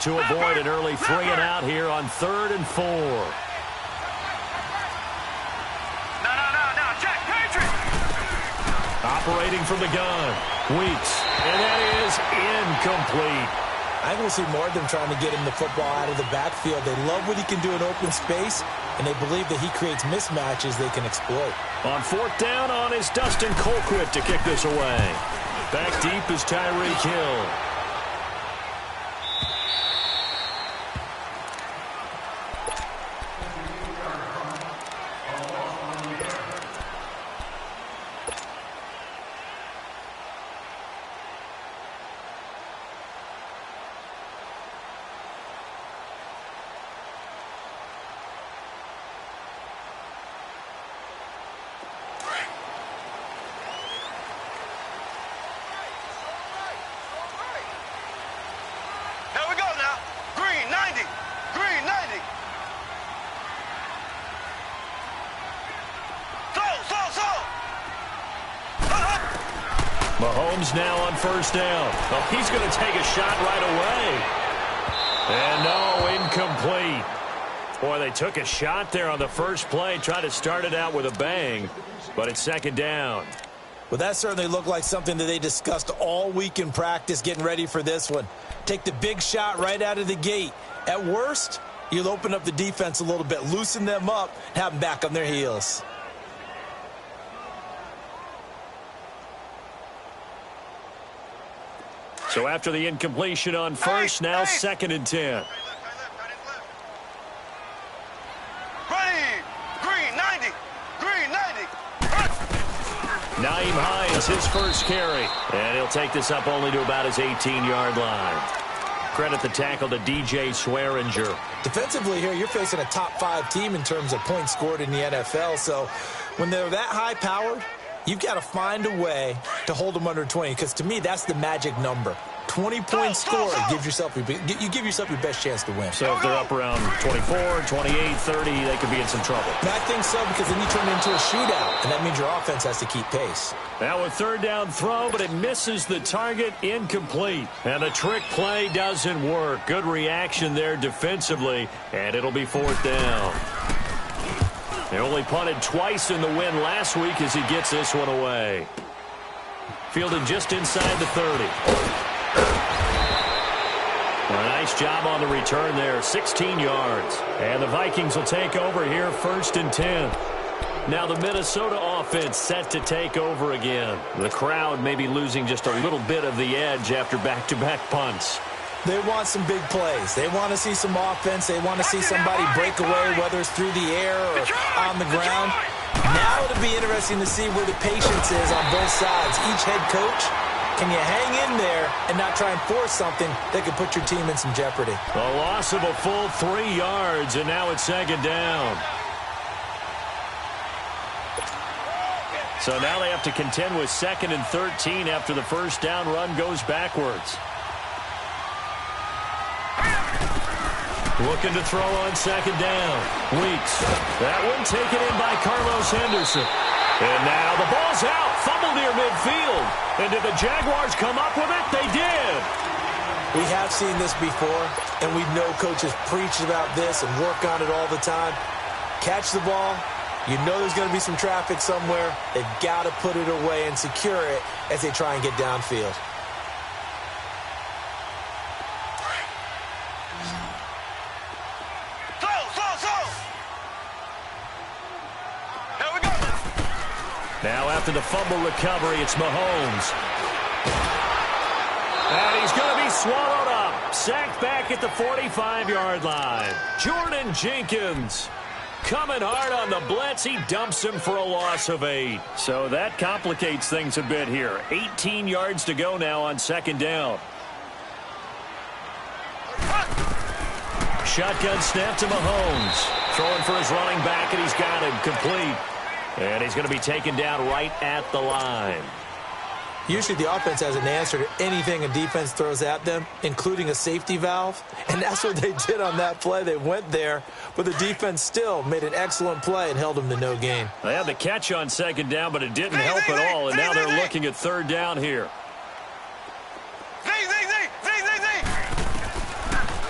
look to avoid an early 3-and-out here on 3rd and 4. Operating from the gun. Weeks. And that is incomplete. I think we'll see more of them trying to get him the football out of the backfield. They love what he can do in open space, and they believe that he creates mismatches they can exploit. On 4th down on is Dustin Colquitt to kick this away. Back deep is Tyreek Hill. Mahomes now on 1st down. Oh, he's going to take a shot right away. And no, incomplete. Boy, they took a shot there on the first play, tried to start it out with a bang, but it's 2nd down. Well, that certainly looked like something that they discussed all week in practice getting ready for this one. Take the big shot right out of the gate. At worst, you'll open up the defense a little bit, loosen them up, have them back on their heels. So after the incompletion on 1st, now 2nd and 10. Nyheim Hines, his first carry. And he'll take this up only to about his 18-yard line. Credit the tackle to DJ Swearinger. Defensively here, you're facing a top-5 team in terms of points scored in the NFL. So when they're that high-powered, you've got to find a way to hold them under 20, because to me, that's the magic number. 20 points scored, you give yourself your best chance to win. So if they're up around 24, 28, 30, they could be in some trouble. And I think so, because then you turn it into a shootout, and that means your offense has to keep pace. Now a 3rd down throw, but it misses the target, incomplete. And the trick play doesn't work. Good reaction there defensively, and it'll be 4th down. They only punted twice in the win last week as he gets this one away. Fielded just inside the 30. A nice job on the return there, 16 yards. And the Vikings will take over here 1st and 10. Now the Minnesota offense set to take over again. The crowd may be losing just a little bit of the edge after back-to-back punts. They want some big plays. They want to see some offense. They want to see somebody break away, whether it's through the air or on the ground. Now it'll be interesting to see where the patience is on both sides. Each head coach, can you hang in there and not try and force something that could put your team in some jeopardy? A loss of a full 3 yards, and now it's 2nd down. So now they have to contend with 2nd and 13 after the 1st down run goes backwards. Looking to throw on 2nd down. Weeks. That one taken in by Carlos Henderson. And now the ball's out. Fumble near midfield. And did the Jaguars come up with it? They did. We have seen this before, and we know coaches preach about this and work on it all the time. Catch the ball. You know there's going to be some traffic somewhere. They've got to put it away and secure it as they try and get downfield. Now after the fumble recovery, it's Mahomes. And he's going to be swallowed up. Sacked back at the 45-yard line. Jordan Jenkins coming hard on the blitz. He dumps him for a loss of 8. So that complicates things a bit here. 18 yards to go now on 2nd down. Shotgun snap to Mahomes. Throwing for his running back, and he's got him complete. And he's going to be taken down right at the line. Usually the offense has an answer to anything a defense throws at them, including a safety valve. And that's what they did on that play. They went there, but the defense still made an excellent play and held them to no gain. They had the catch on 2nd down, but it didn't help at all. And now they're looking at 3rd down here.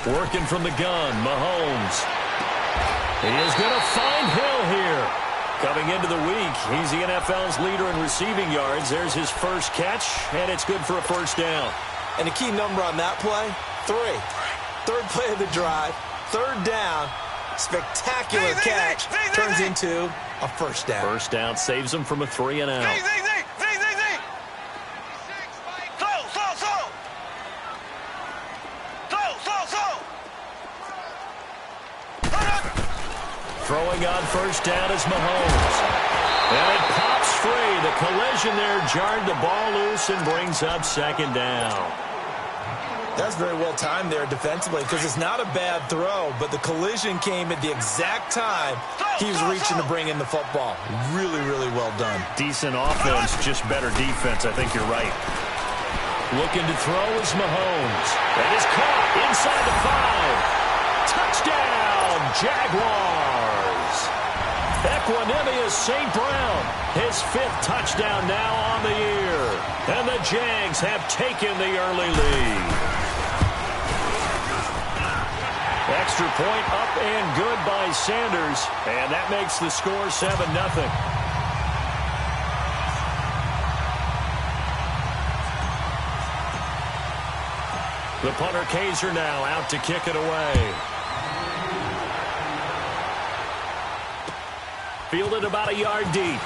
Working from the gun, Mahomes. He is going to find Hill here. Coming into the week, he's the NFL's leader in receiving yards. There's his first catch, and it's good for a first down. And the key number on that play, 3. Third play of the drive, third down, spectacular catch, turns into a first down. First down saves him from a 3 and out. Throwing on first down is Mahomes. And it pops free. The collision there jarred the ball loose and brings up second down. That's very well timed there defensively because it's not a bad throw, but the collision came at the exact time he was reaching to bring in the football. Really, really well done. Decent offense, just better defense. I think you're right. Looking to throw is Mahomes. That is caught inside the 5. Touchdown, Jaguars. Equanimous St. Brown, his 5th touchdown now on the year. And the Jags have taken the early lead. Extra point up and good by Sanders. And that makes the score 7-0. The punter Kaiser now out to kick it away. Fielded about a yard deep.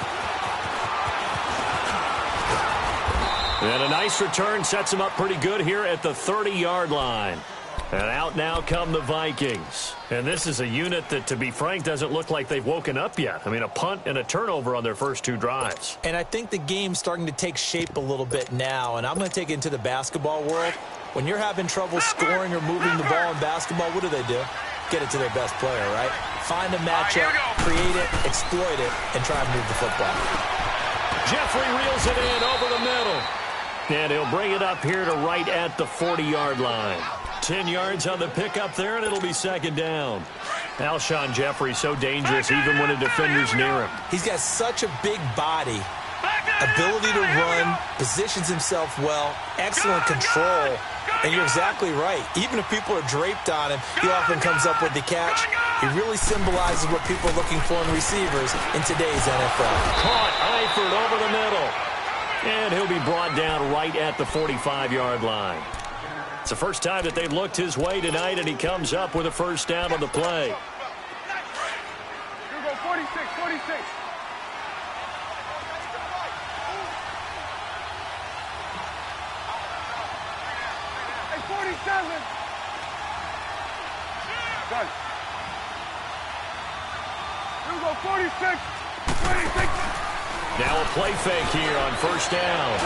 And a nice return sets him up pretty good here at the 30-yard line. And out now come the Vikings. And this is a unit that, to be frank, doesn't look like they've woken up yet. I mean, a punt and a turnover on their first 2 drives. And I think the game's starting to take shape a little bit now. And I'm going to take it into the basketball world. When you're having trouble scoring or moving the ball in basketball, what do? Get it to their best player, right? Find a matchup, create it, exploit it, and try and move the football. Jeffrey reels it in over the middle. And he'll bring it up here to right at the 40-yard line. 10 yards on the pickup there, and it'll be second down. Alshon Jeffrey so dangerous even when a defender's near him. He's got such a big body, ability to run, positions himself well, excellent control. And you're exactly right. Even if people are draped on him, he often comes up with the catch. He really symbolizes what people are looking for in receivers in today's NFL. Caught Eifert over the middle. And he'll be brought down right at the 45-yard line. It's the first time that they've looked his way tonight, and he comes up with a first down on the play. Here we go, 46. Hey, 47. Done. Here we go, 46. 26. Now a play fake here on first down.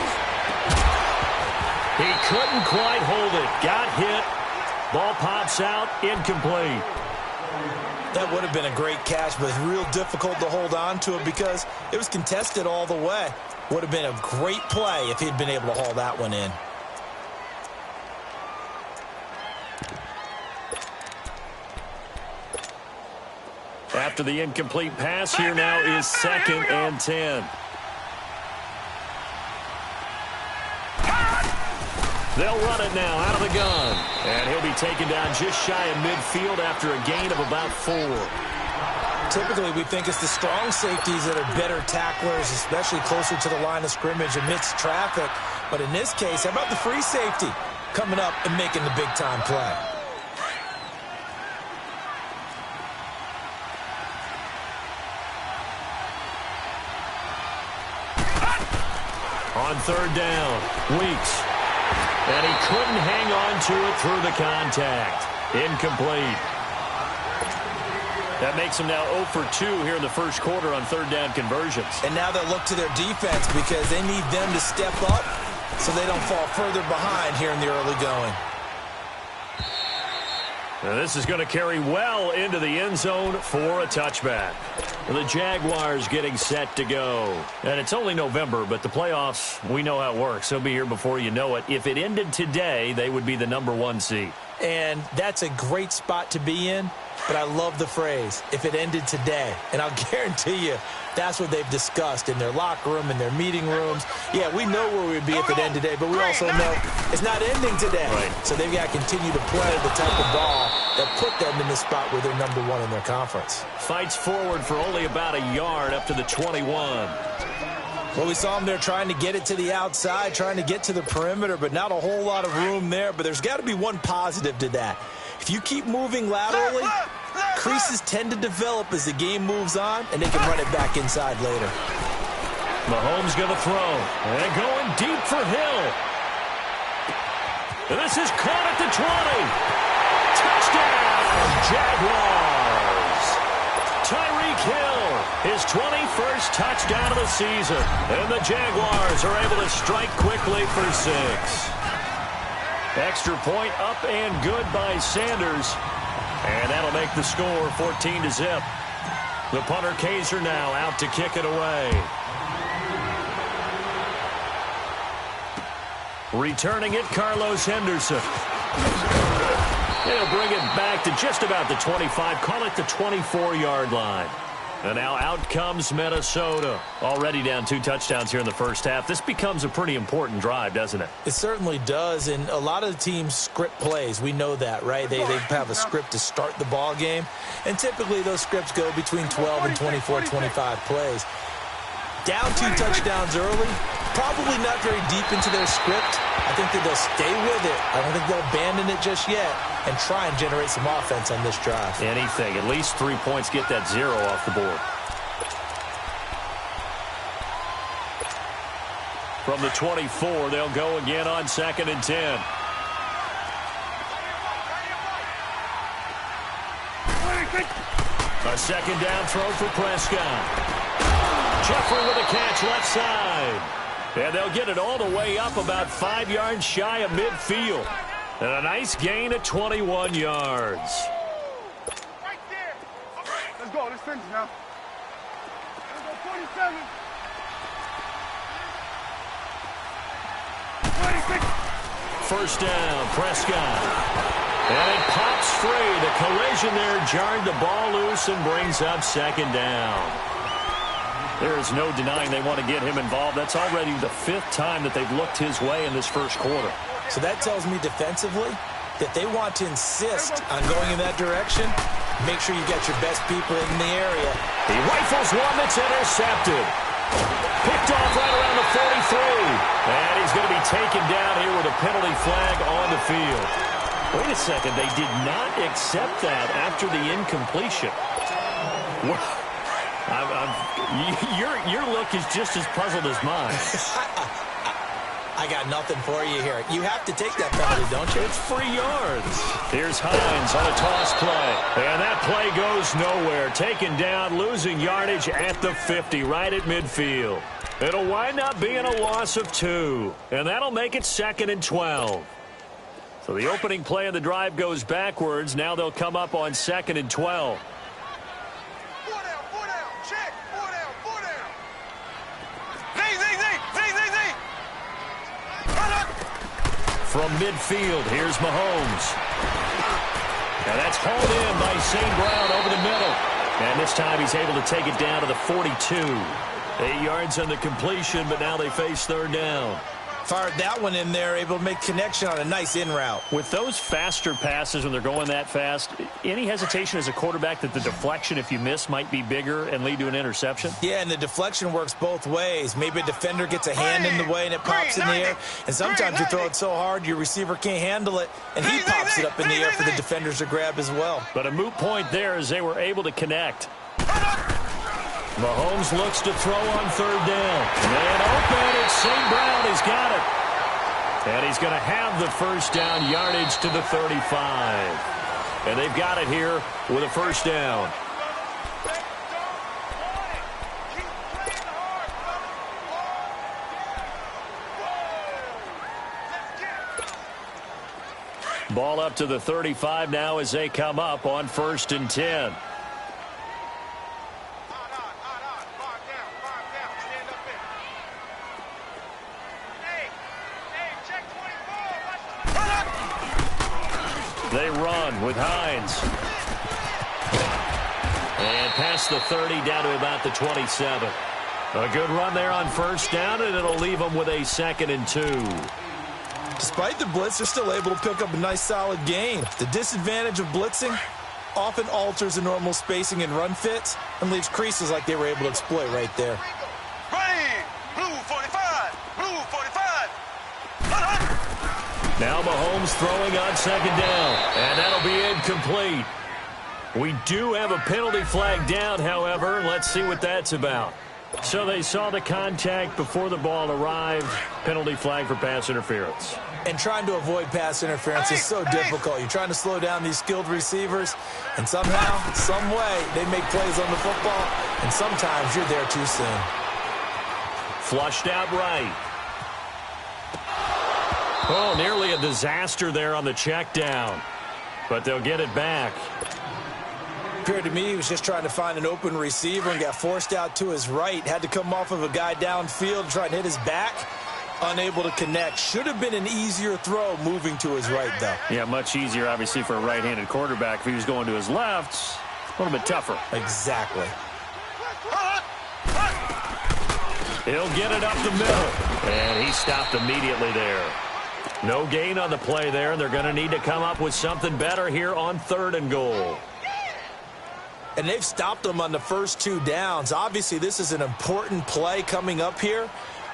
He couldn't quite hold it. Got hit. Ball pops out. Incomplete. That would have been a great catch, but it's real difficult to hold on to it because it was contested all the way. Would have been a great play if he'd been able to haul that one in. After the incomplete pass, here now is 2nd and 10. They'll run it now out of the gun. And he'll be taken down just shy of midfield after a gain of about 4. Typically, we think it's the strong safeties that are better tacklers, especially closer to the line of scrimmage amidst traffic. But in this case, how about the free safety coming up and making the big-time play? On third down, Weeks. And he couldn't hang on to it through the contact. Incomplete. That makes him now 0 for 2 here in the first quarter on third down conversions. And now they'll look to their defense because they need them to step up so they don't fall further behind here in the early going. Now this is going to carry well into the end zone for a touchback. The Jaguars getting set to go. And it's only November, but the playoffs, we know how it works. They'll be here before you know it. If it ended today, they would be the #1 seed. And that's a great spot to be in, but I love the phrase, if it ended today. And I'll guarantee you, that's what they've discussed in their locker room, in their meeting rooms. Yeah, we know where we'd be if it ended today, but we also know it's not ending today. Right. So they've got to continue to play the type of ball that put them in the spot where they're number one in their conference. Fights forward for only about a yard up to the 21. Well, we saw him there trying to get it to the outside, trying to get to the perimeter, but not a whole lot of room there. But there's got to be one positive to that. If you keep moving laterally, creases tend to develop as the game moves on, and they can run it back inside later. Mahomes going to throw. And going deep for Hill. And this is caught at the 20. Touchdown, Jaguars. Tyreek Hill, his 21st touchdown of the season. And the Jaguars are able to strike quickly for 6. Extra point up and good by Sanders. And that'll make the score 14-0. The punter Kaiser now out to kick it away. Returning it, Carlos Henderson. He'll bring it back to just about the 25. Call it the 24-yard line. And now out comes Minnesota. Already down 2 touchdowns here in the first half. This becomes a pretty important drive, doesn't it? It certainly does, and a lot of the teams script plays. We know that, right? They have a script to start the ball game, and typically those scripts go between 12 and 24, 25 plays. Down 2 touchdowns early, probably not very deep into their script. I think that they'll stay with it. I don't think they'll abandon it just yet and try and generate some offense on this drive. Anything. At least 3 points, get that 0 off the board. From the 24, they'll go again on 2nd and 10. A second down throw for Prescott. Jeffrey with a catch left side. And they'll get it all the way up about 5 yards shy of midfield. And a nice gain of 21 yards. Right there. Let's go. Let's finish now. Let's go 47. 26. First down, Prescott. And it pops free. The collision there jarred the ball loose and brings up 2nd down. There is no denying they want to get him involved. That's already the 5th time that they've looked his way in this first quarter. So that tells me defensively that they want to insist on going in that direction. Make sure you get your best people in the area. He rifles one that's intercepted. Picked off right around the 43. And he's going to be taken down here with a penalty flag on the field. Wait a second. They did not accept that after the incompletion. Your look is just as puzzled as mine. I got nothing for you here. You have to take that penalty, don't you? It's free yards. Here's Hines on a toss play. And that play goes nowhere. Taken down, losing yardage at the 50, right at midfield. It'll wind up being a loss of 2. And that'll make it 2nd and 12. So the opening play of the drive goes backwards. Now they'll come up on 2nd and 12. From midfield, here's Mahomes. And that's hauled in by St. Brown over the middle. And this time he's able to take it down to the 42. 8 yards on the completion, but now they face 3rd down. Fired that one in there, able to make connection on a nice in route. With those faster passes when they're going that fast, any hesitation as a quarterback that the deflection, if you miss, might be bigger and lead to an interception? Yeah, and the deflection works both ways. Maybe a defender gets a hand in the way and it pops in the air. And sometimes you throw it so hard your receiver can't handle it, and he pops it up in the air for the defenders to grab as well. But a moot point there as they were able to connect. Mahomes looks to throw on 3rd down. Man open, it's St. Brown. He's got it. And he's going to have the first down yardage to the 35. And they've got it here with a first down. Ball up to the 35 now as they come up on 1st and 10. They run with Hines. And past the 30 down to about the 27. A good run there on 1st down, and it'll leave them with a 2nd and 2. Despite the blitz, they're still able to pick up a nice, solid gain. The disadvantage of blitzing often alters the normal spacing and run fits and leaves creases like they were able to exploit right there. Right, blue 45, blue 45. Now Mahomes throwing on second down, and that'll be incomplete. We do have a penalty flag down, however. Let's see what that's about. So they saw the contact before the ball arrived. Penalty flag for pass interference. And trying to avoid pass interference is so difficult. You're trying to slow down these skilled receivers, and somehow, some way, they make plays on the football, and sometimes you're there too soon. Flushed out right. Oh, nearly a disaster there on the check down. But they'll get it back. Appeared to me he was just trying to find an open receiver and got forced out to his right. Had to come off of a guy downfield and try and hit his back. Unable to connect. Should have been an easier throw moving to his right, though. Yeah, much easier, obviously, for a right-handed quarterback. If he was going to his left, a little bit tougher. Exactly. He'll get it up the middle. And he stopped immediately there. No gain on the play there, and they're going to need to come up with something better here on 3rd and goal. And they've stopped them on the first 2 downs. Obviously, this is an important play coming up here.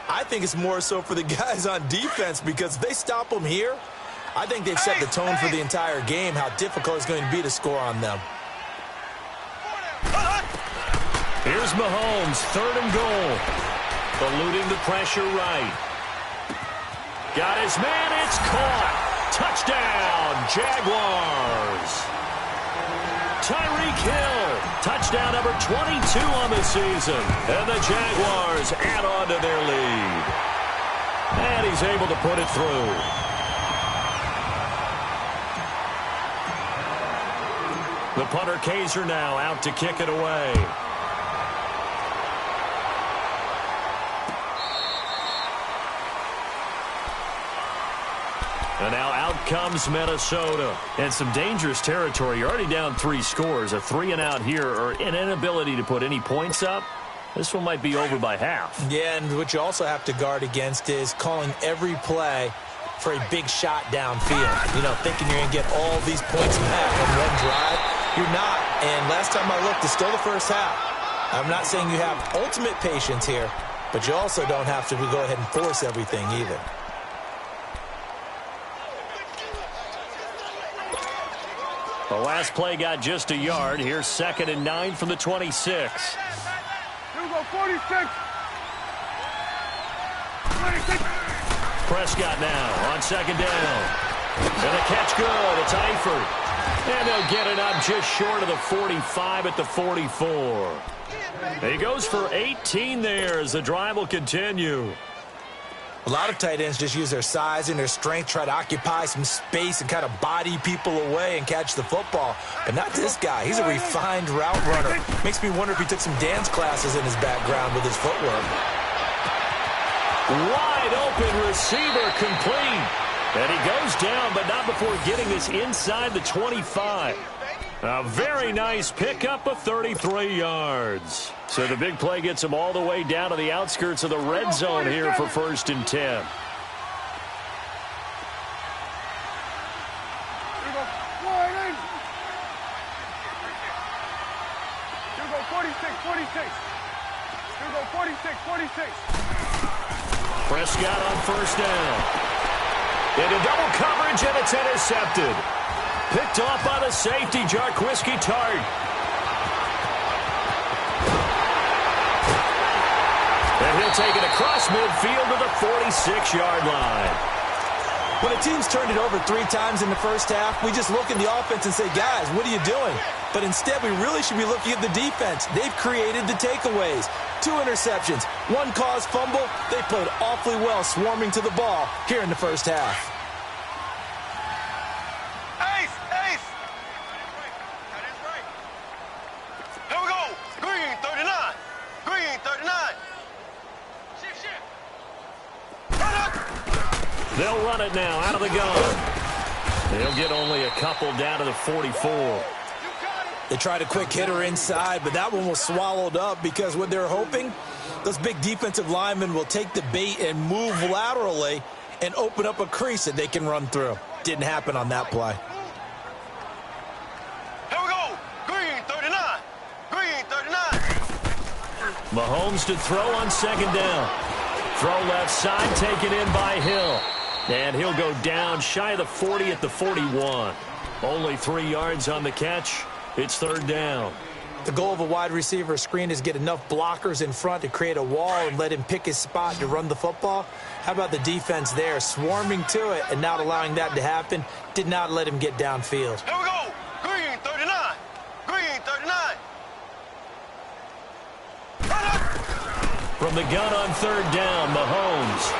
I think it's more so for the guys on defense, because if they stop them here, I think they've set the tone for the entire game, how difficult it's going to be to score on them. Here's Mahomes, 3rd and goal. Eluding the pressure right. Got his man, it's caught. Touchdown, Jaguars. Tyreek Hill, touchdown number 22 on the season. And the Jaguars add on to their lead. And he's able to put it through. The punter Kaiser now out to kick it away. And now out comes Minnesota. And some dangerous territory. You're already down 3 scores. A 3-and-out here, or an inability to put any points up. This one might be over by half. Yeah, and what you also have to guard against is calling every play for a big shot downfield. You know, thinking you're going to get all these points back on one drive. You're not. And last time I looked, it's still the first half. I'm not saying you have ultimate patience here, but you also don't have to go ahead and force everything either. The last play got just a yard. Here's 2nd and 9 from the 26. Here we go, 46. 26. Prescott now on 2nd down. And a catch good. It's Eifert. And they'll get it up just short of the 45 at the 44. He goes for 18 there as the drive will continue. A lot of tight ends just use their size and their strength, try to occupy some space and kind of body people away and catch the football. But not this guy. He's a refined route runner. Makes me wonder if he took some dance classes in his background with his footwork. Wide open receiver complete. And he goes down, but not before getting this inside the 25. A very nice pickup of 33 yards. So the big play gets him all the way down to the outskirts of the red zone here for 1st and 10. Here we go, 46, 46. Here we go, 46, 46. Prescott on 1st down. Into double coverage, and it's intercepted. Picked off by the safety, Jarquiski Tart. And he'll take it across midfield to the 46-yard line. When a team's turned it over 3 times in the first half, we just look at the offense and say, guys, what are you doing? But instead, we really should be looking at the defense. They've created the takeaways. 2 interceptions, 1 caused fumble. They played awfully well swarming to the ball here in the first half. They'll run it now out of the gun. They'll get only a couple down to the 44. They tried a quick hitter inside, but that one was swallowed up because what they're hoping, those big defensive linemen will take the bait and move laterally and open up a crease that they can run through. Didn't happen on that play. Here we go. Green 39. Green 39. Mahomes to throw on second down. Throw left side, taken in by Hill. And he'll go down shy of the 40 at the 41. Only 3 yards on the catch. It's third down. The goal of a wide receiver screen is get enough blockers in front to create a wall and let him pick his spot to run the football. How about the defense there, swarming to it and not allowing that to happen? Did not let him get downfield. Here we go. Green 39. Green 39. From the gun on third down, Mahomes.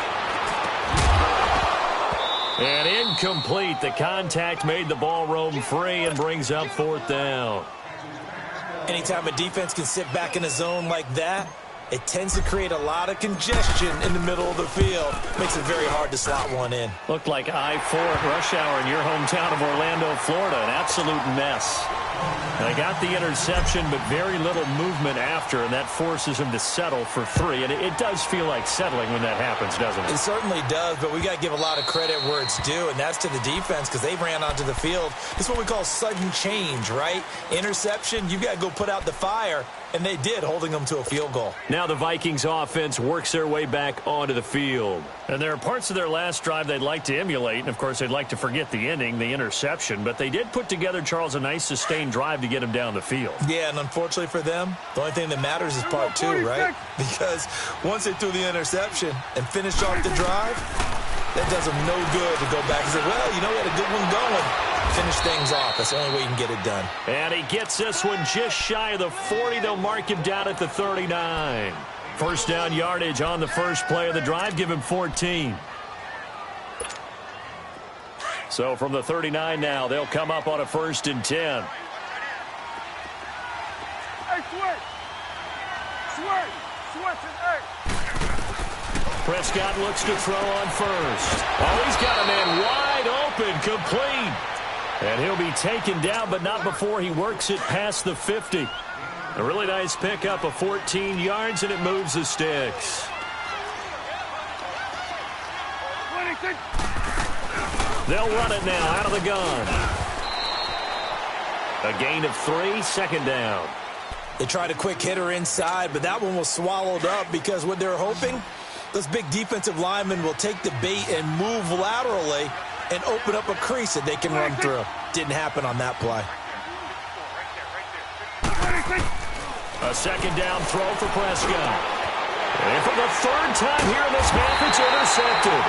And incomplete. The contact made the ball roam free and brings up fourth down. Anytime a defense can sit back in a zone like that, it tends to create a lot of congestion in the middle of the field. Makes it very hard to slot one in. Looked like I-4 at rush hour in your hometown of Orlando, Florida. An absolute mess. They got the interception, but very little movement after, and that forces him to settle for 3. And it does feel like settling when that happens, doesn't it? It certainly does, but we got to give a lot of credit where it's due, and that's to the defense because they ran onto the field. It's what we call sudden change, right? Interception, you got to go put out the fire, and they did, holding them to a field goal. Now the Vikings offense works their way back onto the field. And there are parts of their last drive they'd like to emulate, and of course they'd like to forget the ending, the interception, but they did put together, Charles, a nice sustained drive to get him down the field. Yeah, and unfortunately for them, the only thing that matters is part 2, right? Because once they threw the interception and finished off the drive, that does them no good to go back and say, well, you know, we had a good one going. Finish things off. That's the only way you can get it done. And he gets this one just shy of the 40. They'll mark him down at the 39. First down yardage on the first play of the drive. Give him 14. So from the 39 now, they'll come up on a 1st and 10. Hey, switch. Switch. Switch and hey. Prescott looks to throw on first. Oh, he's got a man wide open, complete. And he'll be taken down, but not before he works it past the 50. A really nice pickup of 14 yards, and it moves the sticks. 26. They'll run it now out of the gun. A gain of 3, second down. They tried a quick hitter inside, but that one was swallowed up because what they're hoping, those big defensive linemen will take the bait and move laterally and open up a crease that they can run through. Didn't happen on that play. A second down throw for Prescott. And for the 3rd time here in this half, it's intercepted.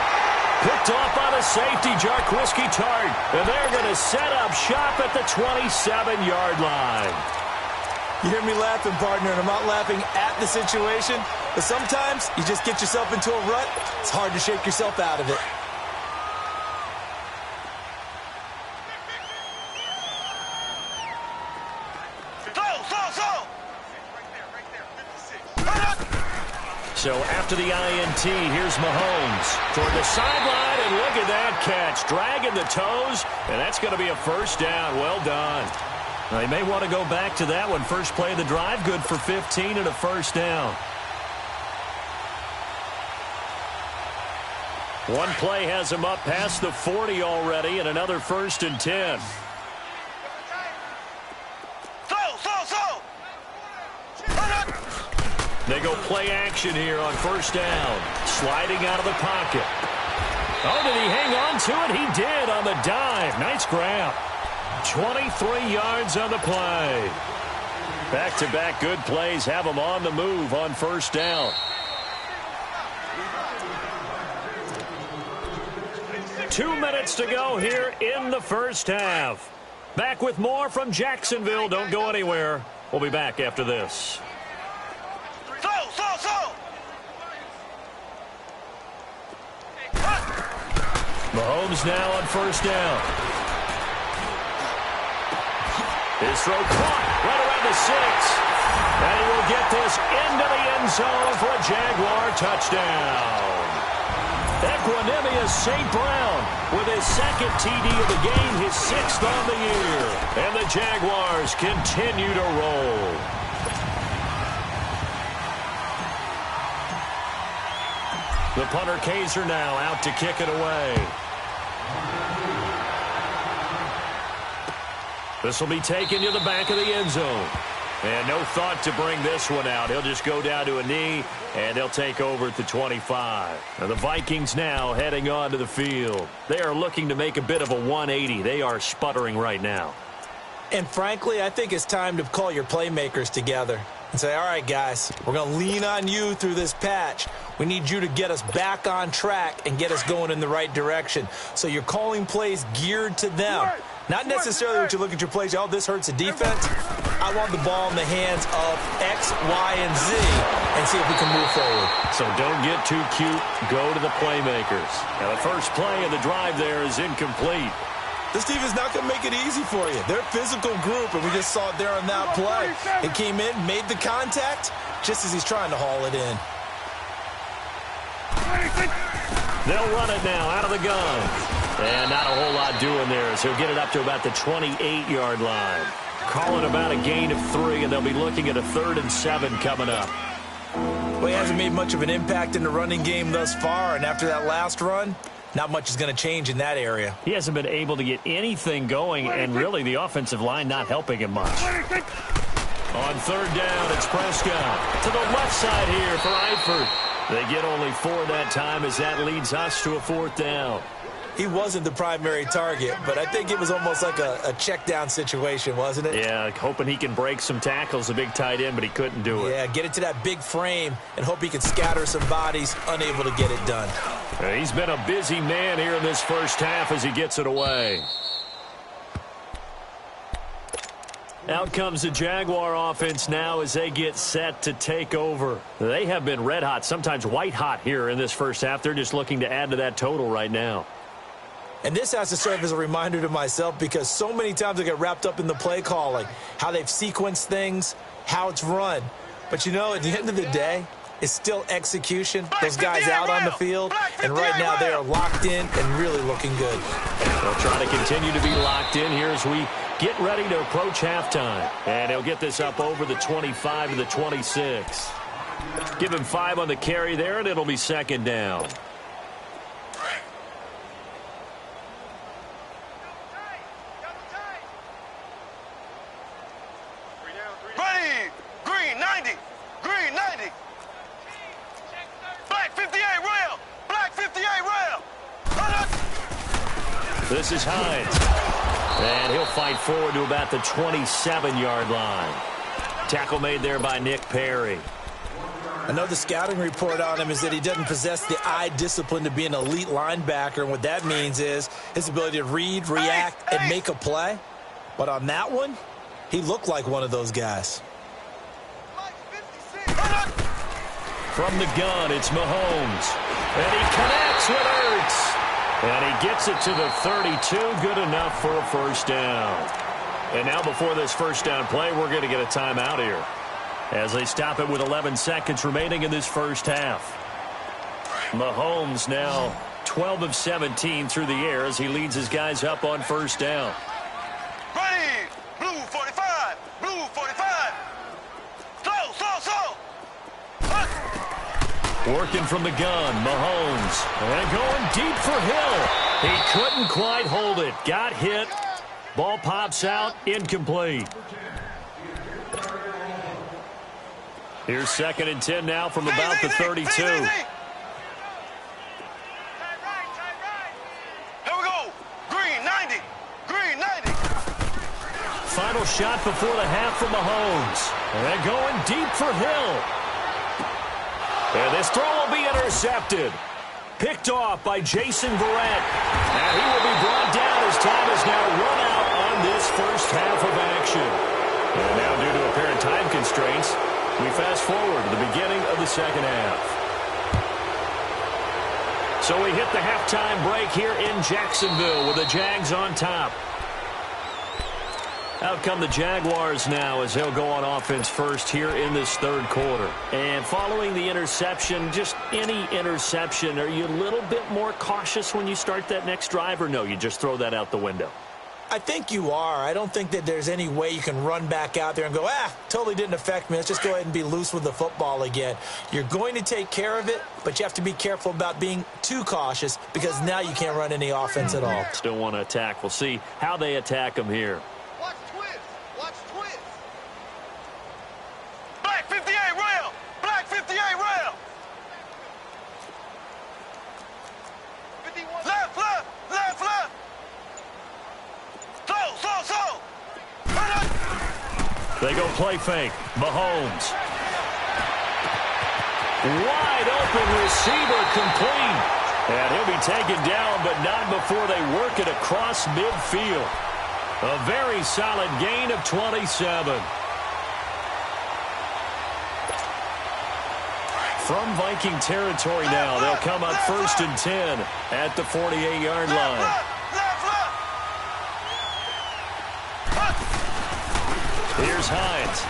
Picked off by the safety, Jaquiski Tartt. And they're going to set up shop at the 27-yard line. You hear me laughing, partner, and I'm not laughing at the situation, but sometimes you just get yourself into a rut. It's hard to shake yourself out of it. So after the INT, here's Mahomes toward the sideline, and look at that catch. Dragging the toes, and that's going to be a first down. Well done. They may want to go back to that one. First play of the drive, good for 15 and a first down. One play has him up past the 40 already, and another 1st and 10. They go play action here on first down. Sliding out of the pocket. Oh, did he hang on to it? He did on the dive. Nice grab. 23 yards on the play. Back-to-back good plays have them on the move on first down. 2 minutes to go here in the first half. Back with more from Jacksonville. Don't go anywhere. We'll be back after this. Mahomes now on first down. His throw caught right around the 6. And he will get this into the end zone for a Jaguar touchdown. Equanimous St. Brown with his 2nd TD of the game, his 6th on the year. And the Jaguars continue to roll. The punter Kaiser now out to kick it away. This will be taken to the back of the end zone. And no thought to bring this one out. He'll just go down to a knee, and they'll take over at the 25. Now the Vikings now heading onto the field. They are looking to make a bit of a 180. They are sputtering right now. And frankly, I think it's time to call your playmakers together and say, all right, guys, we're going to lean on you through this patch. We need you to get us back on track and get us going in the right direction. So you're calling plays geared to them. Not necessarily what you look at your plays, oh, this hurts the defense. I want the ball in the hands of X, Y, and Z and see if we can move forward. So don't get too cute. Go to the playmakers. Now the first play of the drive there is incomplete. This team is not going to make it easy for you. They're a physical group, and we just saw it there on that play. It came in, made the contact, just as he's trying to haul it in. They'll run it now out of the gun. And not a whole lot doing there as he'll get it up to about the 28-yard line. Calling about a gain of 3, and they'll be looking at a 3rd and 7 coming up. Well, he hasn't made much of an impact in the running game thus far, and after that last run, not much is going to change in that area. He hasn't been able to get anything going, and really the offensive line not helping him much. On 3rd down, it's Prescott. To the left side here for Eifert. They get only 4 that time as that leads us to a 4th down. He wasn't the primary target, but I think it was almost like a check down situation, wasn't it? Yeah, hoping he can break some tackles, a big tight end, but he couldn't do it. Yeah, get it to that big frame and hope he can scatter some bodies, unable to get it done. He's been a busy man here in this first half as he gets it away. Out comes the Jaguar offense now as they get set to take over. They have been red hot, sometimes white hot here in this first half. They're just looking to add to that total right now. And this has to serve as a reminder to myself because so many times I get wrapped up in the play calling, how they've sequenced things, how it's run. But, you know, at the end of the day, it's still execution. Those guys out on the field, and right now they are locked in and really looking good. They'll try to continue to be locked in here as we get ready to approach halftime. And he'll get this up over the 25 to the 26. Give him 5 on the carry there, and it'll be 2nd down. Ready! Green 90! Green 90! Black 58 rail! Black 58 rail! This is Hines. And he'll fight forward to about the 27-yard line. Tackle made there by Nick Perry. I know the scouting report on him is that he doesn't possess the eye discipline to be an elite linebacker. And what that means is his ability to read, react, and make a play. But on that one, he looked like one of those guys. From the gun, it's Mahomes. And he connects with Ertz. And he gets it to the 32. Good enough for a 1st down. And now before this 1st down play, we're going to get a timeout here as they stop it with 11 seconds remaining in this first half. Mahomes now 12 of 17 through the air as he leads his guys up on 1st down. Ready! Blue 45! Blue 45! Slow, slow, slow! Working from the gun, Mahomes. And going deep for Hill. He couldn't quite hold it. Got hit. Ball pops out. Incomplete. Here's 2nd and 10 now from about the 32. Here we go. Green 90. Green 90. Final shot before the half from Mahomes. And going deep for Hill. And this throw will be intercepted. Picked off by Jason Verrett. And he will be brought down as time is now run out on this first half of action. And now due to apparent time constraints, we fast forward to the beginning of the 2nd half. So we hit the halftime break here in Jacksonville with the Jags on top. Out come the Jaguars now as they'll go on offense first here in this 3rd quarter. And following the interception, just any interception, are you a little bit more cautious when you start that next drive, or no, you just throw that out the window? I think you are. I don't think that there's any way you can run back out there and go, totally didn't affect me. Let's just go ahead and be loose with the football again. You're going to take care of it, but you have to be careful about being too cautious because now you can't run any offense at all. Still want to attack. We'll see how they attack them here. Watch twist. Watch twist. Black 58 rail. Black 58 rail. 51. Left, left, left, left. Slow. They go play fake. Mahomes. Wide open receiver complete. And he'll be taken down, but not before they work it across midfield. A very solid gain of 27. From Viking territory now, they'll come up 1st and 10 at the 48-yard line. Here's Hines,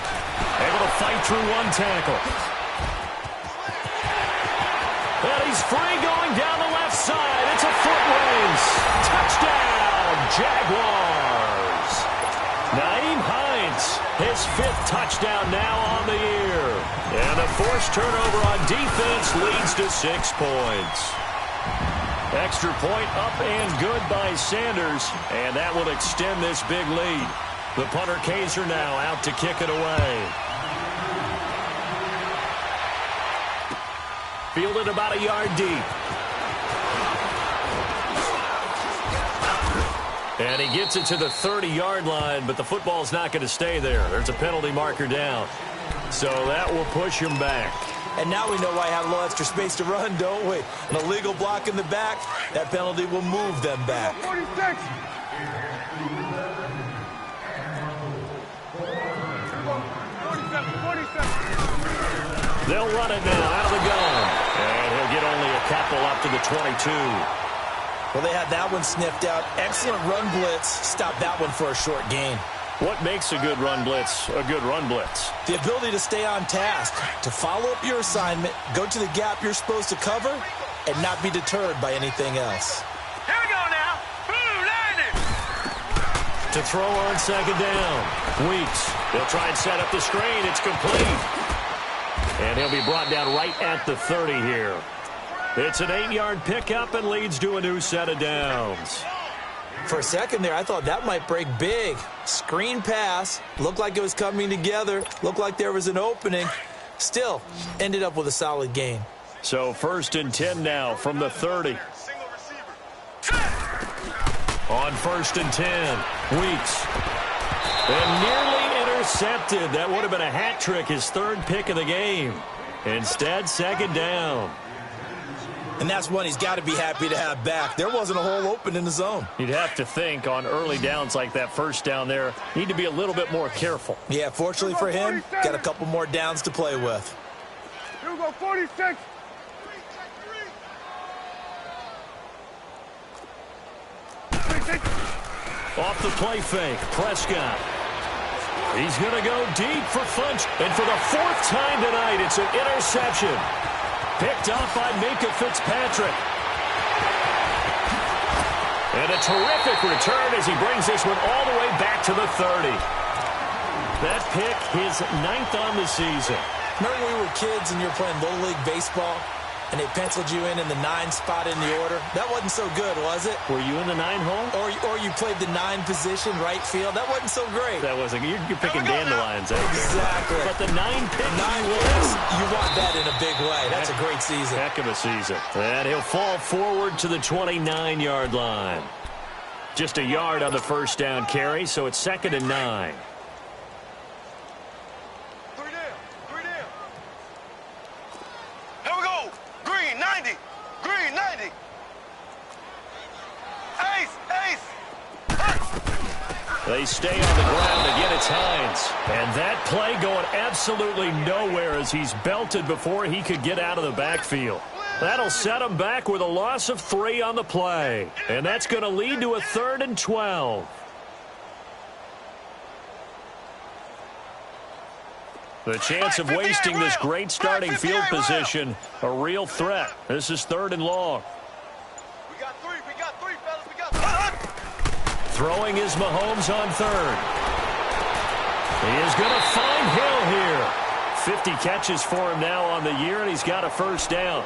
able to fight through one tackle. And he's free going down the left side. It's a foot race. Touchdown, Jaguars. Nyheim Hines, his 5th touchdown now on the year. And a forced turnover on defense leads to 6 points. Extra point up and good by Sanders, and that will extend this big lead. The punter Kaiser now out to kick it away. Fielded about a yard deep. And he gets it to the 30-yard line, but the football's not going to stay there. There's a penalty marker down. So that will push him back. And now we know why I have a little extra space to run, don't we? An illegal block in the back, that penalty will move them back. 46. They'll run it now out of the gun. And he'll get only a couple up to the 22. Well, they had that one sniffed out. Excellent run blitz. Stop that one for a short gain. What makes a good run blitz a good run blitz? The ability to stay on task, to follow up your assignment, go to the gap you're supposed to cover, and not be deterred by anything else. Here we go now. Blue landing. To throw on 2nd down. Weeks. They'll try and set up the screen. It's complete. And he'll be brought down right at the 30 here. It's an 8-yard pickup and leads to a new set of downs. For a second there, I thought that might break big. Screen pass. Looked like it was coming together. Looked like there was an opening. Still, ended up with a solid gain. So 1st and 10 now from the 30. Single receiver. On 1st and 10. Weeks. And nearly intercepted. That would have been a hat trick, his 3rd pick of the game. Instead, 2nd down. And that's one he's got to be happy to have back. There wasn't a hole open in the zone. You'd have to think on early downs like that 1st down there, need to be a little bit more careful. Yeah, fortunately for him, got a couple more downs to play with. Here we go, 46. Off the play fake, Prescott. He's going to go deep for Funch. And for the 4th time tonight, it's an interception. Picked off by Minkah Fitzpatrick. And a terrific return as he brings this one all the way back to the 30. That pick, his 9th on the season. Remember when we were kids and you were playing Little League Baseball and they penciled you in the 9 spot in the order? That wasn't so good, was it? Were you in the 9 hole? Or you played the 9 position, right field? That wasn't so great. That wasn't. You're picking dandelions out there. Exactly. But the 9 pick. 9 wins, you want that in a big way. That's a great season. Heck of a season. And he'll fall forward to the 29-yard line. Just a yard on the 1st down carry, so it's 2nd and 9. They stay on the ground. Again, it's Hines. And that play going absolutely nowhere as he's belted before he could get out of the backfield. That'll set him back with a loss of 3 on the play. And that's going to lead to a 3rd and 12. The chance of wasting this great starting field position, a real threat. This is 3rd and long. We got 3, fellas. We got 3. Throwing is Mahomes on third. He is going to find Hill here. 50 catches for him now on the year, and he's got a first down.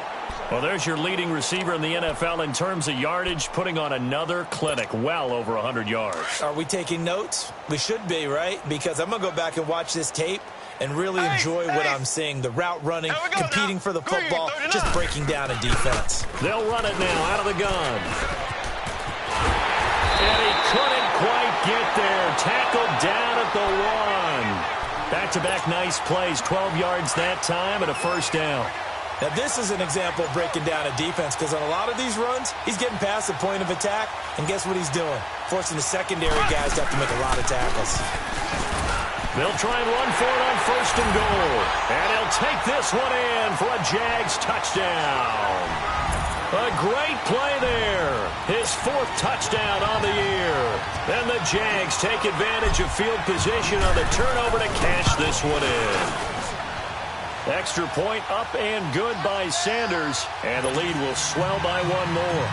Well, there's your leading receiver in the NFL in terms of yardage, putting on another clinic, well over 100 yards. Are we taking notes? We should be, right? Because I'm going to go back and watch this tape and really enjoy what I'm seeing. The route running, competing for the football, just breaking down a defense. They'll run it now out of the gun. And he couldn't quite get there. Tackled down at the 1. Back-to-back nice plays, 12 yards that time and a first down. Now, this is an example of breaking down a defense because on a lot of these runs, he's getting past the point of attack, and guess what he's doing? Forcing the secondary guys to have to make a lot of tackles. They'll try and run for it on first and goal. And he'll take this one in for a Jags touchdown. A great play there. His 4th touchdown on the year. And the Jags take advantage of field position on the turnover to cash this one in. Extra point up and good by Sanders, and the lead will swell by 1 more.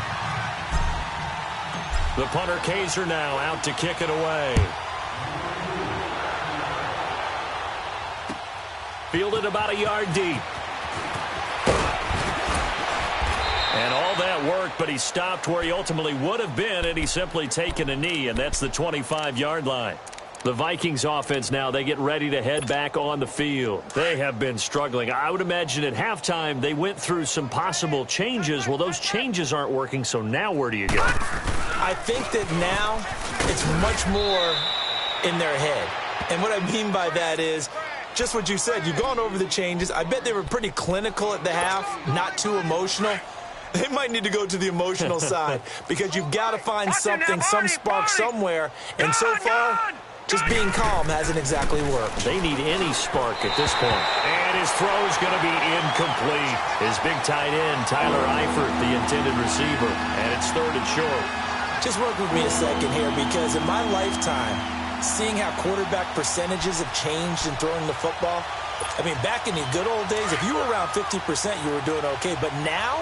The punter Kaiser now out to kick it away. Fielded about a yard deep. And all that worked, but he stopped where he ultimately would have been, and he's simply taken a knee, and that's the 25-yard line. The Vikings offense now, they get ready to head back on the field. They have been struggling. I would imagine at halftime they went through some possible changes. Well, those changes aren't working, so now where do you go? I think that now it's much more in their head. And what I mean by that is just what you said. You've gone over the changes. I bet they were pretty clinical at the half, not too emotional. They might need to go to the emotional side because you've got to find something, some spark somewhere. And so far, just being calm hasn't exactly worked. They need any spark at this point. And his throw is going to be incomplete. His big tight end, Tyler Eifert, the intended receiver. And it's 3rd and short. Just work with me a second here because in my lifetime, seeing how quarterback percentages have changed in throwing the football, I mean, back in the good old days, if you were around 50%, you were doing okay. But now,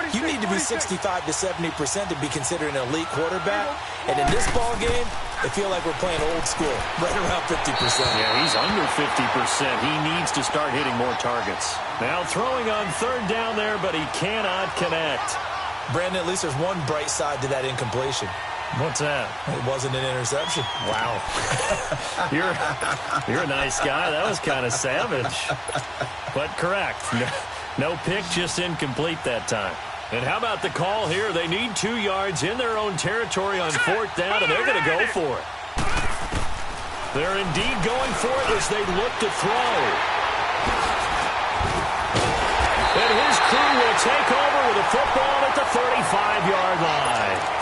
you need to be 65 to 70% to be considered an elite quarterback. And in this ball game, I feel like we're playing old school, right around 50%. Yeah, he's under 50%. He needs to start hitting more targets. Now throwing on 3rd down there, but he cannot connect. Brandon, at least there's one bright side to that incompletion. What's that? It wasn't an interception. Wow. You're a nice guy. That was kind of savage. But correct. No pick, just incomplete that time. And how about the call here? They need 2 yards in their own territory on 4th down, and they're going to go for it. They're indeed going for it as they look to throw. And his crew will take over with a football at the 35-yard line.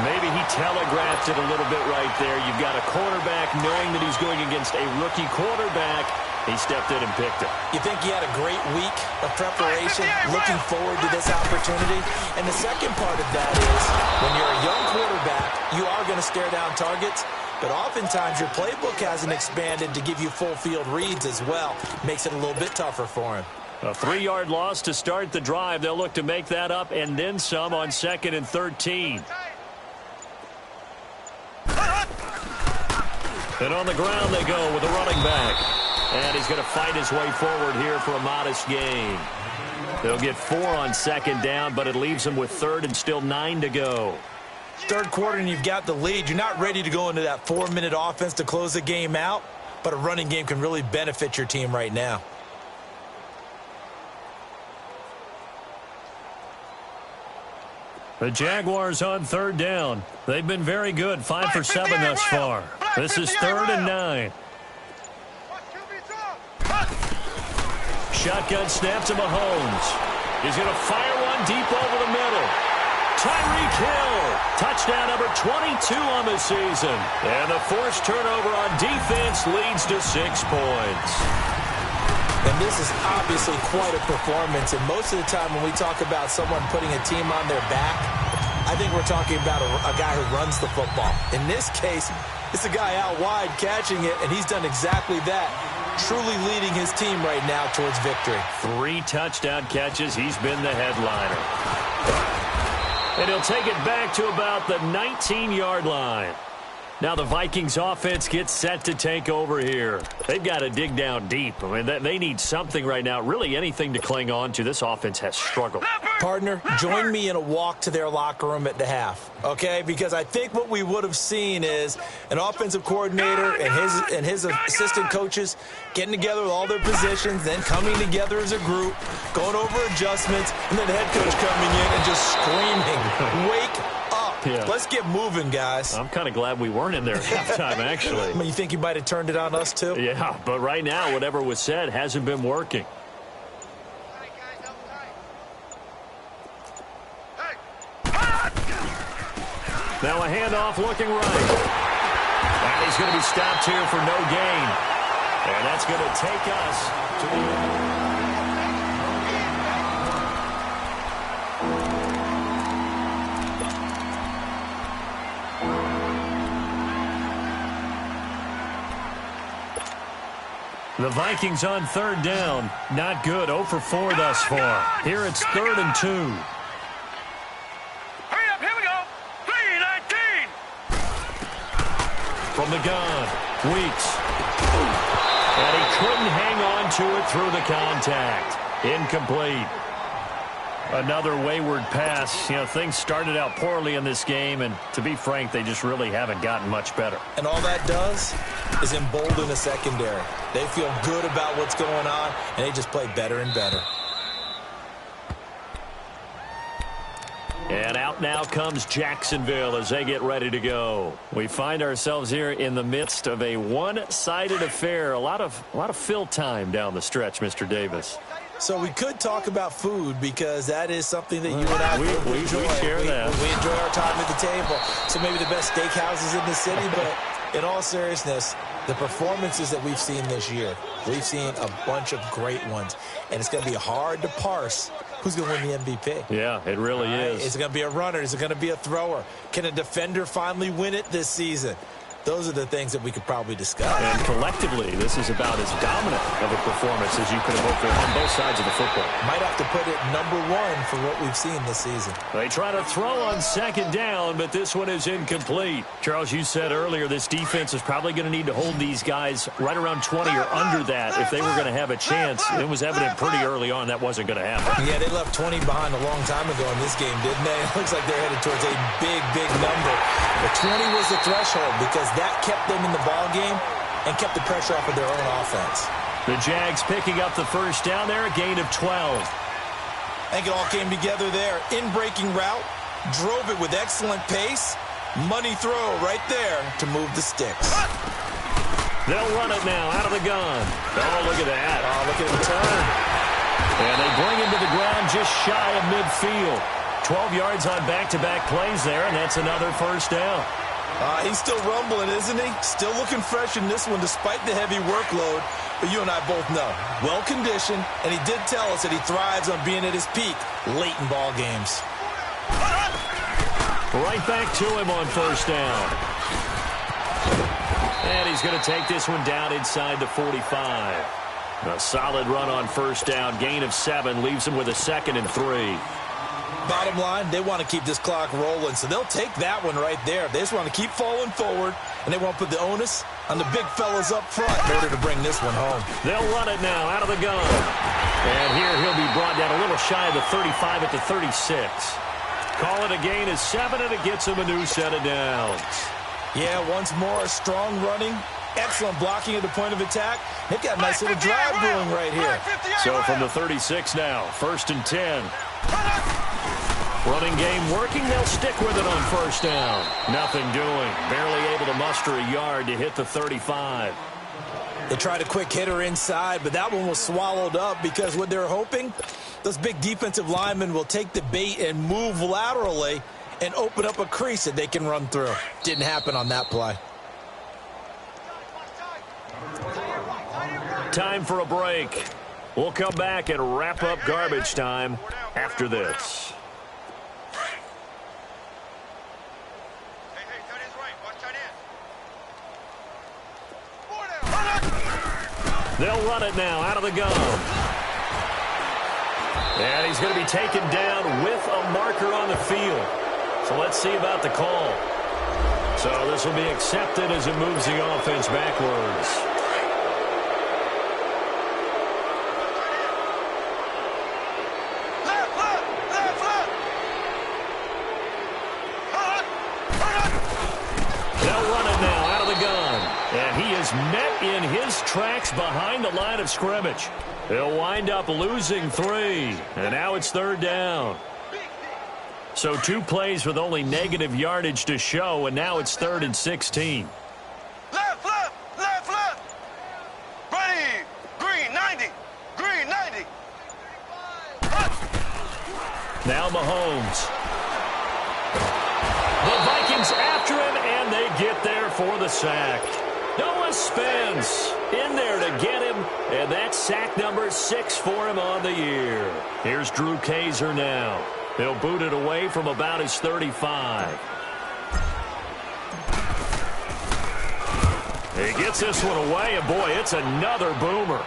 Maybe he telegraphed it a little bit right there. You've got a quarterback knowing that he's going against a rookie quarterback. He stepped in and picked it. You think he had a great week of preparation, looking forward to this opportunity? And the second part of that is when you're a young quarterback, you are going to stare down targets, but oftentimes your playbook hasn't expanded to give you full field reads as well. Makes it a little bit tougher for him. A 3-yard loss to start the drive. They'll look to make that up and then some on 2nd and 13. And on the ground they go with the running back. And he's going to fight his way forward here for a modest gain. They'll get 4 on 2nd down, but it leaves them with 3rd and still 9 to go. 3rd quarter and you've got the lead. You're not ready to go into that 4-minute offense to close the game out, but a running game can really benefit your team right now. The Jaguars on 3rd down. They've been very good, 5 for 7 thus far. This is 3rd and 9. Shotgun snap to Mahomes. He's going to fire one deep over the middle. Tyreek Hill, touchdown number 22 on the season. And the forced turnover on defense leads to 6 points. And this is obviously quite a performance. And most of the time when we talk about someone putting a team on their back, I think we're talking about a guy who runs the football. In this case, it's a guy out wide catching it, and he's done exactly that. Truly leading his team right now towards victory. 3 touchdown catches. He's been the headliner. And he'll take it back to about the 19-yard line. Now the Vikings offense gets set to take over here. They've got to dig down deep. I mean, they need something right now, really anything to cling on to. This offense has struggled. Partner, join me in a walk to their locker room at the half, okay? Because I think what we would have seen is an offensive coordinator and his assistant coaches getting together with all their positions, then coming together as a group, going over adjustments, and then the head coach coming in and just screaming, wake up. Yeah. Let's get moving, guys. I'm kind of glad we weren't in there at halftime, actually. I mean, you think you might have turned it on us, too? Yeah, but right now, whatever was said hasn't been working. Now a handoff looking right. And he's going to be stopped here for no gain. And that's going to take us to the... The Vikings on third down. Not good. 0 for 4 thus far. Here it's 3rd and 2. Hurry up, here we go. 3-19. From the gun, Weeks. And he couldn't hang on to it through the contact. Incomplete. Another wayward pass. You know, things started out poorly in this game, and to be frank, they just really haven't gotten much better. And all that does is embolden the secondary. They feel good about what's going on, and they just play better and better. And out now comes Jacksonville as they get ready to go. We find ourselves here in the midst of a one-sided affair. A lot of fill time down the stretch, Mr. Davis. So we could talk about food because that is something that you and I enjoy. We share that. We enjoy our time at the table. So maybe the best steakhouses in the city, but in all seriousness, the performances that we've seen this year, we've seen a bunch of great ones, and it's going to be hard to parse who's going to win the MVP. Yeah, it really is. Is it going to be a runner? Is it going to be a thrower? Can a defender finally win it this season? Those are the things that we could probably discuss. And collectively, this is about as dominant of a performance as you could have hoped for on both sides of the football. Might have to put it number 1 for what we've seen this season. They try to throw on second down, but this one is incomplete. Charles, you said earlier this defense is probably going to need to hold these guys right around 20 or under that if they were going to have a chance. It was evident pretty early on that wasn't going to happen. Yeah, they left 20 behind a long time ago in this game, didn't they? It looks like they're headed towards a big, big number. But 20 was the threshold because that kept them in the ball game and kept the pressure off of their own offense. The Jags picking up the first down there, a gain of 12. I think it all came together there. In-breaking route, drove it with excellent pace. Money throw right there to move the sticks. They'll run it now out of the gun. Oh, look at that. Oh, look at him turn. And they bring him to the ground just shy of midfield. 12 yards on back-to-back plays there, and that's another first down. He's still rumbling, isn't he? Still looking fresh in this one despite the heavy workload. But you and I both know, well-conditioned, and he did tell us that he thrives on being at his peak late in ball games. Right back to him on first down. And he's going to take this one down inside the 45. A solid run on first down. Gain of 7 leaves him with a 2nd and 3. Bottom line, they want to keep this clock rolling, so they'll take that one right there. They just want to keep falling forward, and they want to put the onus on the big fellas up front in order to bring this one home. They'll run it now out of the gun. And here he'll be brought down a little shy of the 35 at the 36. Call it a gain of 7, and it gets him a new set of downs. Yeah, once more, strong running, excellent blocking at the point of attack. They've got a nice little drive brewing right here. So from the 36 now, 1st and 10. Running game working. They'll stick with it on first down. Nothing doing. Barely able to muster a yard to hit the 35. They tried a quick hitter inside, but that one was swallowed up because what they're hoping, those big defensive linemen will take the bait and move laterally and open up a crease that they can run through. Didn't happen on that play. Time for a break. We'll come back and wrap up garbage time after this. They'll run it now out of the gun. And he's going to be taken down with a marker on the field. So let's see about the call. So this will be accepted as it moves the offense backwards. They'll run it now out of the gun. And he is met in his tracks behind the line of scrimmage. He'll wind up losing 3. And now it's 3rd down. So 2 plays with only negative yardage to show, and now it's 3rd and 16. Left, left, left, left. Ready. Green, 90. Green, 90. Now Mahomes. The Vikings after him, and they get there for the sack. Noah Spence in there to get him, and that's sack number 6 for him on the year. Here's Drew Kaiser now. He'll boot it away from about his 35. He gets this one away, and boy, it's another boomer.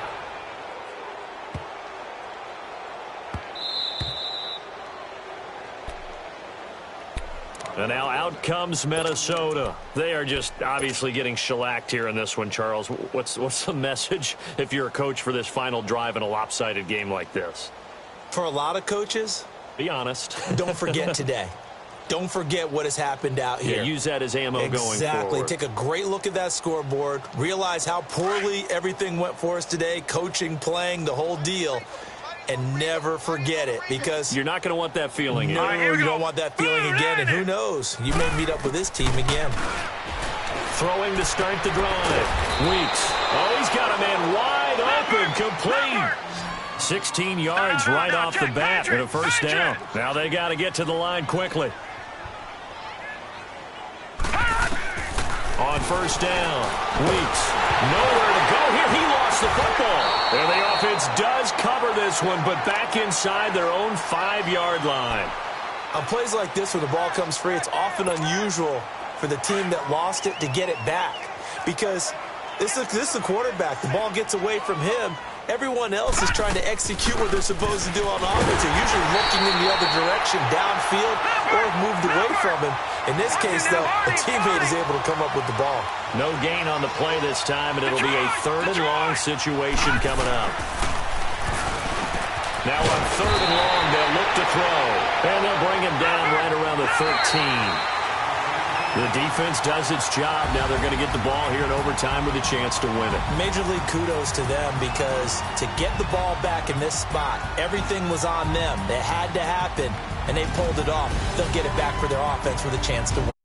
And now out comes Minnesota. They are just obviously getting shellacked here in this one, Charles. What's the message if you're a coach for this final drive in a lopsided game like this? For a lot of coaches, be honest. Don't forget today. Don't forget what has happened out here. Yeah, use that as ammo going forward. Exactly. Take a great look at that scoreboard. Realize how poorly everything went for us today. Coaching, playing, the whole deal. And never forget it, because you're not going to want that feeling. No, you don't want that feeling again. And who knows? You may meet up with this team again. Throwing to start the drive. Weeks. Oh, he's got a man wide open. Complete. 16 yards right off the bat and a 1st down. Now they got to get to the line quickly. On 1st down, Weeks. Nowhere to go here. He lost the football. And the offense does cover this one, but back inside their own 5-yard line. On plays like this where the ball comes free, it's often unusual for the team that lost it to get it back. Because this is the quarterback. The ball gets away from him. Everyone else is trying to execute what they're supposed to do on offense. They're usually looking in the other direction, downfield, or have moved away from him. In this case, though, a teammate is able to come up with the ball. No gain on the play this time, and it'll be a 3rd and long situation coming up. Now on 3rd and long, they'll look to throw. And they'll bring him down right around the 13. The defense does its job. Now they're going to get the ball here in overtime with a chance to win it. Major league kudos to them, because to get the ball back in this spot, everything was on them. It had to happen, and they pulled it off. They'll get it back for their offense with a chance to win.